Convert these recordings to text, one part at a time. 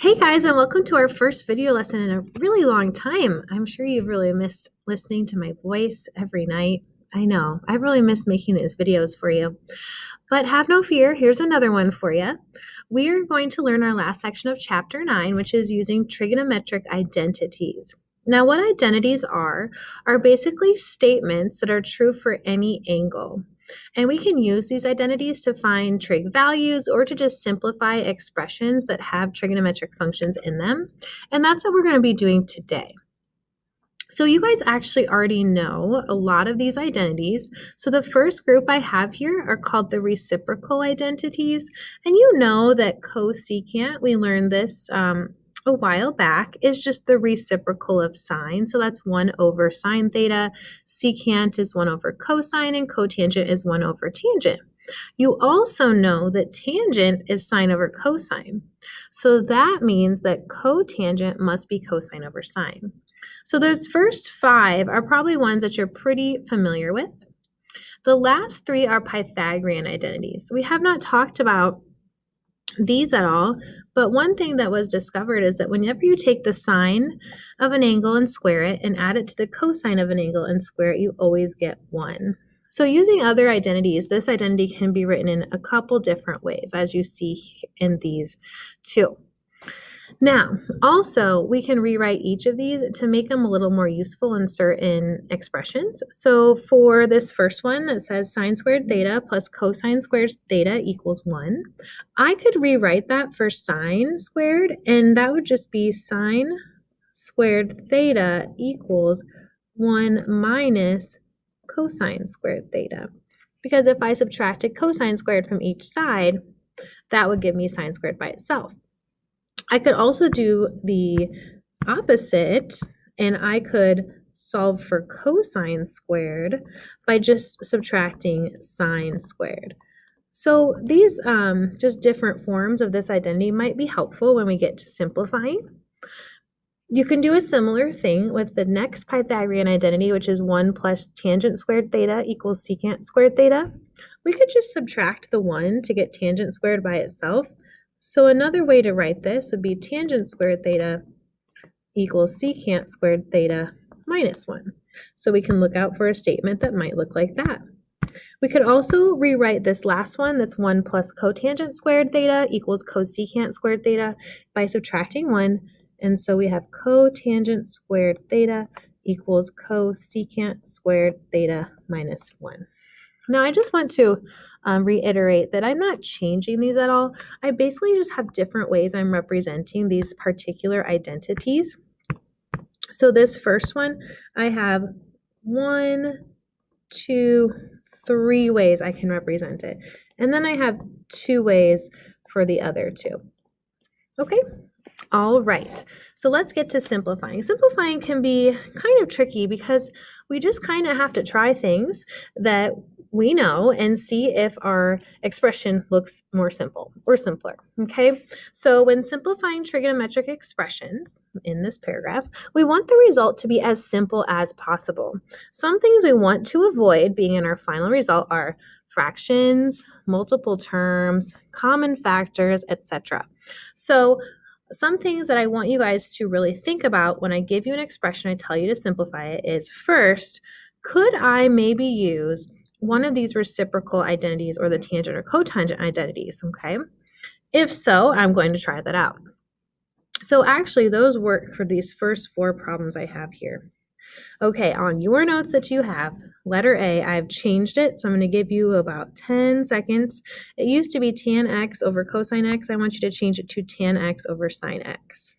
Hey guys, and welcome to our first video lesson in a really long time. I'm sure you've really missed listening to my voice every night. I know, I've really missed making these videos for you. But have no fear, here's another one for you. We are going to learn our last section of chapter 9, which is using trigonometric identities. Now, what identities are basically statements that are true for any angle. And we can use these identities to find trig values or to just simplify expressions that have trigonometric functions in them. And that's what we're going to be doing today. So you guys actually already know a lot of these identities. So the first group I have here are called the reciprocal identities. And you know that cosecant, we learned this a while back, is just the reciprocal of sine. So that's 1 over sine theta. Secant is 1 over cosine, and cotangent is 1 over tangent. You also know that tangent is sine over cosine. So that means that cotangent must be cosine over sine. So those first 5 are probably ones that you're pretty familiar with. The last 3 are Pythagorean identities. We have not talked about these at all, but one thing that was discovered is that whenever you take the sine of an angle and square it and add it to the cosine of an angle and square it, you always get 1. So using other identities, this identity can be written in a couple different ways, as you see in these two. Now, also, we can rewrite each of these to make them a little more useful in certain expressions. So for this first one that says sine squared theta plus cosine squared theta equals 1, I could rewrite that for sine squared, and that would just be sine squared theta equals 1 minus cosine squared theta. Because if I subtracted cosine squared from each side, that would give me sine squared by itself. I could also do the opposite, and I could solve for cosine squared by just subtracting sine squared. So these just different forms of this identity might be helpful when we get to simplifying. You can do a similar thing with the next Pythagorean identity, which is 1 plus tangent squared theta equals secant squared theta. We could just subtract the 1 to get tangent squared by itself. So another way to write this would be tangent squared theta equals secant squared theta minus 1. So we can look out for a statement that might look like that. We could also rewrite this last one, that's 1 plus cotangent squared theta equals cosecant squared theta, by subtracting 1. And so we have cotangent squared theta equals cosecant squared theta minus 1. Now, I just want to reiterate that I'm not changing these at all. I basically just have different ways I'm representing these particular identities. So this first one, I have 1, 2, 3 ways I can represent it. And then I have 2 ways for the other 2. Okay? All right. So let's get to simplifying. Simplifying can be kind of tricky because we just kind of have to try things that we know and see if our expression looks more simple or simpler, okay? So when simplifying trigonometric expressions in this paragraph, we want the result to be as simple as possible. Some things we want to avoid being in our final result are fractions, multiple terms, common factors, etc. So some things that I want you guys to really think about when I give you an expression, I tell you to simplify it, is first, could I maybe use one of these reciprocal identities or the tangent or cotangent identities, okay? If so, I'm going to try that out. So actually, those work for these first 4 problems I have here. Okay, on your notes that you have, letter A, I've changed it, so I'm going to give you about 10 seconds. It used to be tan x over cosine x. I want you to change it to tan x over sine x.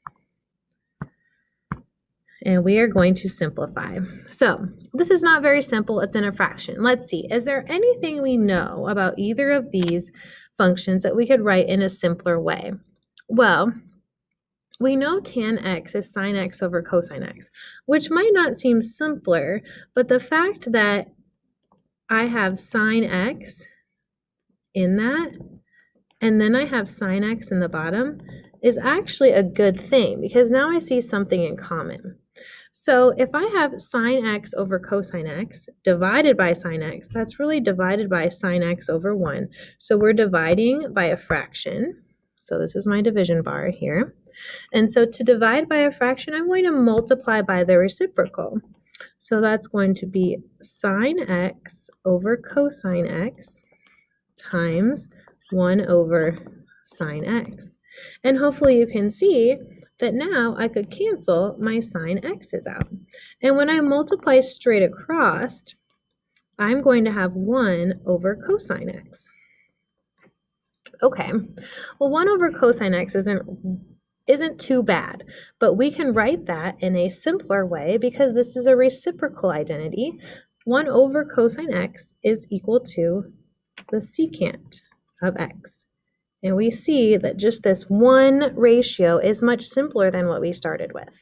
And we are going to simplify. So this is not very simple. It's in a fraction. Let's see. Is there anything we know about either of these functions that we could write in a simpler way? Well, we know tan x is sine x over cosine x, which might not seem simpler, but the fact that I have sine x in that, and then I have sine x in the bottom, is actually a good thing because now I see something in common. So if I have sine x over cosine x divided by sine x, that's really divided by sine x over 1. So we're dividing by a fraction. So this is my division bar here. And so to divide by a fraction, I'm going to multiply by the reciprocal. So that's going to be sine x over cosine x times 1 over sine x. And hopefully you can see that now I could cancel my sine x's out. And when I multiply straight across, I'm going to have 1 over cosine x. Okay, well 1 over cosine x isn't too bad, but we can write that in a simpler way because this is a reciprocal identity. 1 over cosine x is equal to the secant of x. And we see that just this one ratio is much simpler than what we started with,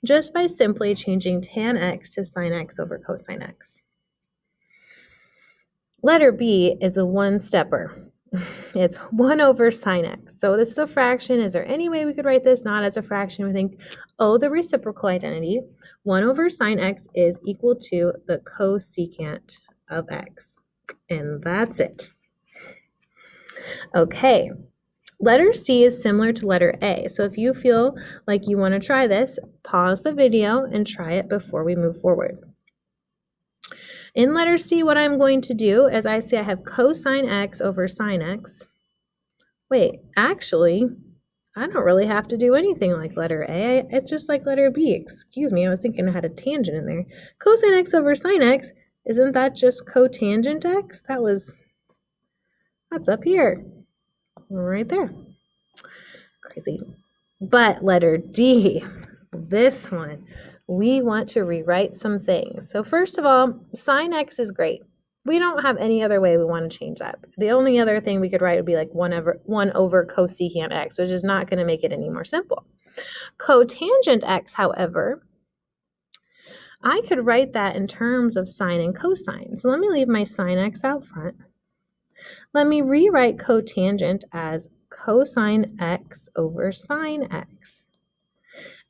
just by simply changing tan x to sine x over cosine x. Letter B is a one-stepper. It's 1 over sine x. So this is a fraction. Is there any way we could write this not as a fraction? We think, oh, the reciprocal identity, 1 over sine x is equal to the cosecant of x. And that's it. Okay. Letter C is similar to letter A. So if you feel like you want to try this, pause the video and try it before we move forward. In letter C, what I'm going to do is I see I have cosine x over sine x. Wait, actually, I don't really have to do anything like letter A. It's just like letter B. Excuse me, I was thinking I had a tangent in there. Cosine x over sine x, isn't that just cotangent x? That's up here, right there. Crazy. But letter D, this one, we want to rewrite some things. So first of all, sine x is great. We don't have any other way we want to change that. The only other thing we could write would be like 1 over cosecant x, which is not going to make it any more simple. Cotangent x, however, I could write that in terms of sine and cosine. So let me leave my sine x out front. Let me rewrite cotangent as cosine x over sine x.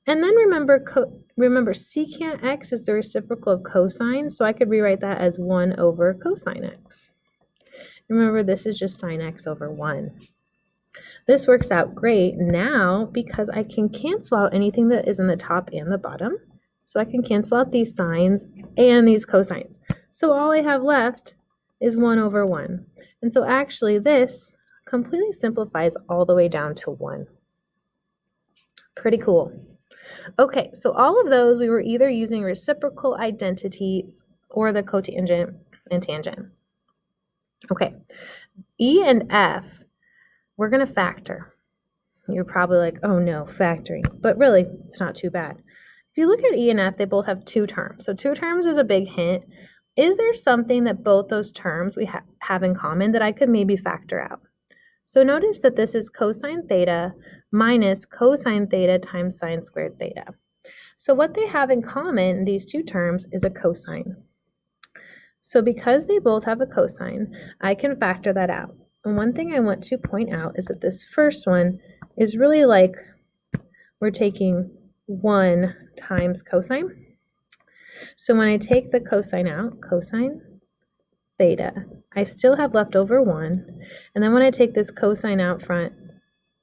And then remember secant x is the reciprocal of cosine, so I could rewrite that as 1 over cosine x. Remember, this is just sine x over 1. This works out great now because I can cancel out anything that is in the top and the bottom. So I can cancel out these sines and these cosines. So all I have left is 1 over 1. And so actually this completely simplifies all the way down to 1. Pretty cool. Okay, so all of those we were either using reciprocal identities or the cotangent and tangent. Okay, E and F, we're going to factor. You're probably like, oh no, factoring. But really, it's not too bad. If you look at E and F, they both have 2 terms. So 2 terms is a big hint. Is there something that both those terms we have in common that I could maybe factor out? So notice that this is cosine theta minus cosine theta times sine squared theta. So what they have in common, these 2 terms, is a cosine. So because they both have a cosine, I can factor that out. And one thing I want to point out is that this first one is really like we're taking 1 times cosine. So when I take the cosine out, cosine theta, I still have left over 1. And then when I take this cosine out front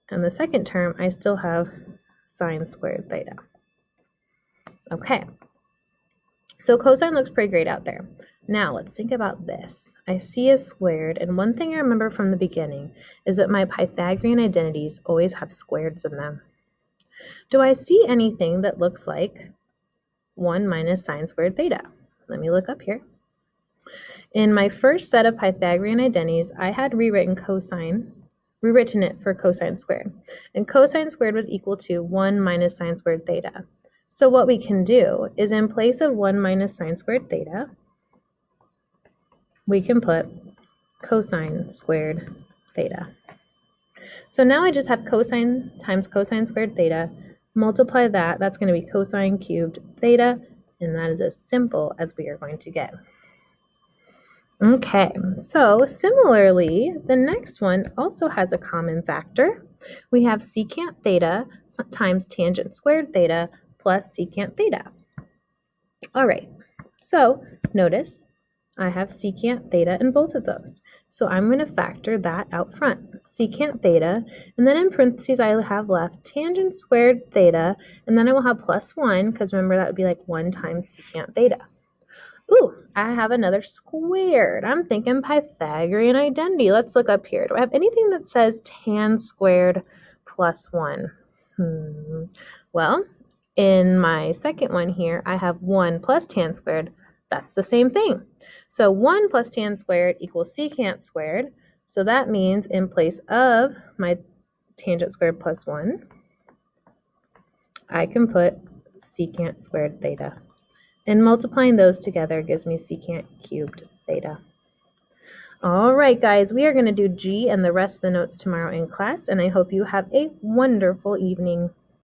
and the second term, I still have sine squared theta. Okay, so cosine looks pretty great out there. Now let's think about this. I see a squared, and one thing I remember from the beginning is that my Pythagorean identities always have squareds in them. Do I see anything that looks like 1 minus sine squared theta? Let me look up here. In my first set of Pythagorean identities, I had rewritten it for cosine squared. And cosine squared was equal to 1 minus sine squared theta. So what we can do is in place of 1 minus sine squared theta, we can put cosine squared theta. So now I just have cosine times cosine squared theta. Multiply that, that's going to be cosine cubed theta, and that is as simple as we are going to get. Okay, so similarly, the next one also has a common factor. We have secant theta times tangent squared theta plus secant theta. All right, so notice I have secant theta in both of those. So I'm going to factor that out front, secant theta, and then in parentheses I have left tangent squared theta, and then I will have plus 1, because remember that would be like 1 times secant theta. Ooh, I have another squared. I'm thinking Pythagorean identity. Let's look up here. Do I have anything that says tan squared plus 1? Well, in my second one here, I have 1 plus tan squared. That's the same thing. So 1 plus tan squared equals secant squared. So that means in place of my tangent squared plus 1, I can put secant squared theta. And multiplying those together gives me secant cubed theta. All right, guys, we are going to do G and the rest of the notes tomorrow in class, and I hope you have a wonderful evening.